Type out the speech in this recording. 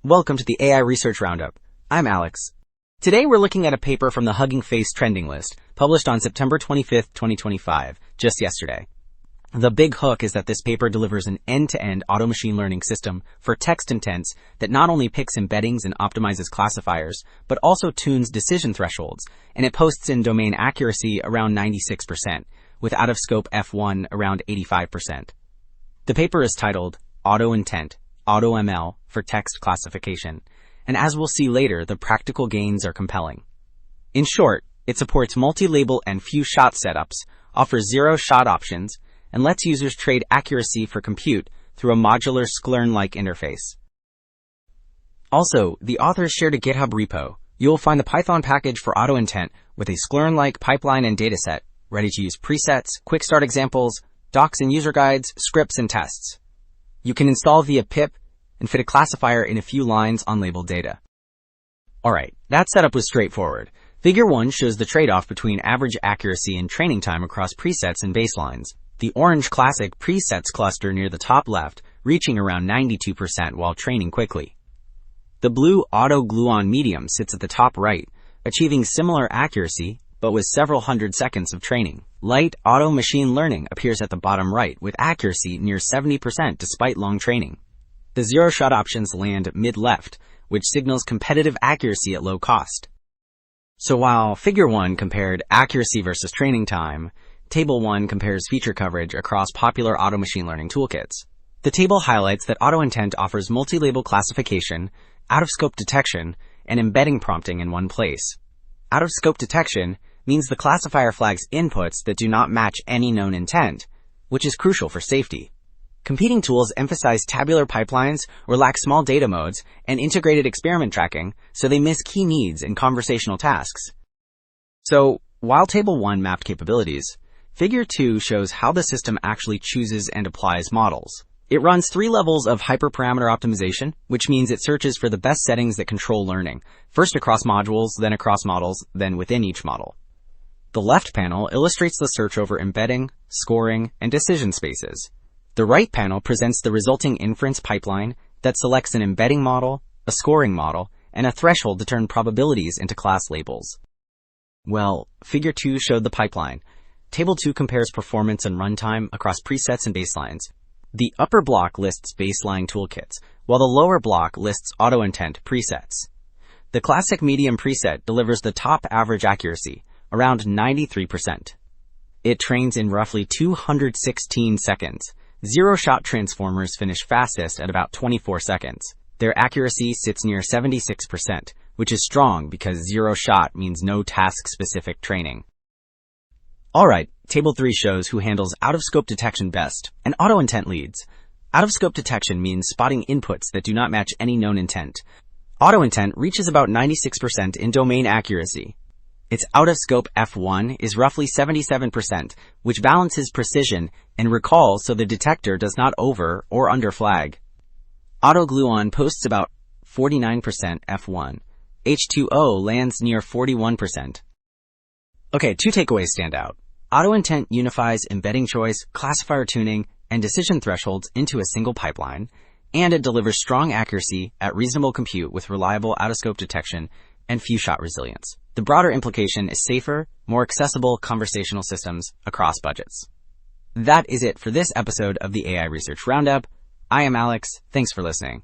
Welcome to the AI Research Roundup. I'm Alex. Today we're looking at a paper from the Hugging Face trending list, published on September 25th, 2025, just yesterday. The big hook is that this paper delivers an end-to-end auto machine learning system for text intents that not only picks embeddings and optimizes classifiers, but also tunes decision thresholds, and it posts in domain accuracy around 96%, with out-of-scope F1 around 85%. The paper is titled AutoIntent, AutoML for text classification, and as we'll see later, the practical gains are compelling. In short, it supports multi-label and few-shot setups, offers zero-shot options, and lets users trade accuracy for compute through a modular Sklearn-like interface. Also, the authors shared a GitHub repo. You will find the Python package for AutoIntent with a Sklearn-like pipeline and dataset, ready-to-use presets, quick-start examples, docs and user guides, scripts, and tests. You can install via pip and fit a classifier in a few lines on labeled data. Alright, that setup was straightforward. Figure 1 shows the trade-off between average accuracy and training time across presets and baselines. The orange classic presets cluster near the top left, reaching around 92% while training quickly. The blue auto-gluon medium sits at the top right, achieving similar accuracy, but with several hundred seconds of training. Light auto machine learning appears at the bottom right, with accuracy near 70% despite long training. The zero-shot options land mid-left, which signals competitive accuracy at low cost. So while Figure 1 compared accuracy versus training time, Table 1 compares feature coverage across popular auto machine learning toolkits. The table highlights that AutoIntent offers multi-label classification, out-of-scope detection, and embedding prompting in one place. Out-of-scope detection means the classifier flags inputs that do not match any known intent, which is crucial for safety. Competing tools emphasize tabular pipelines or lack small data modes and integrated experiment tracking, so they miss key needs in conversational tasks. So, while Table 1 mapped capabilities, Figure 2 shows how the system actually chooses and applies models. It runs 3 levels of hyperparameter optimization, which means it searches for the best settings that control learning, first across modules, then across models, then within each model. The left panel illustrates the search over embedding, scoring, and decision spaces. The right panel presents the resulting inference pipeline that selects an embedding model, a scoring model, and a threshold to turn probabilities into class labels. Well, Figure 2 showed the pipeline. Table 2 compares performance and runtime across presets and baselines. The upper block lists baseline toolkits, while the lower block lists AutoIntent presets. The classic medium preset delivers the top average accuracy, around 93%. It trains in roughly 216 seconds. Zero-shot transformers finish fastest at about 24 seconds. Their accuracy sits near 76%, which is strong because zero-shot means no task-specific training. Alright, Table 3 shows who handles out-of-scope detection best, and AutoIntent leads. Out-of-scope detection means spotting inputs that do not match any known intent. AutoIntent reaches about 96% in domain accuracy. Its out-of-scope F1 is roughly 77%, which balances precision and recall so the detector does not over or under flag. AutoGluon posts about 49% F1. H2O lands near 41%. Okay, 2 takeaways stand out. AutoIntent unifies embedding choice, classifier tuning, and decision thresholds into a single pipeline, and it delivers strong accuracy at reasonable compute with reliable out-of-scope detection and few-shot resilience. The broader implication is safer, more accessible conversational systems across budgets. That is it for this episode of the AI Research Roundup. I am Alex. Thanks for listening.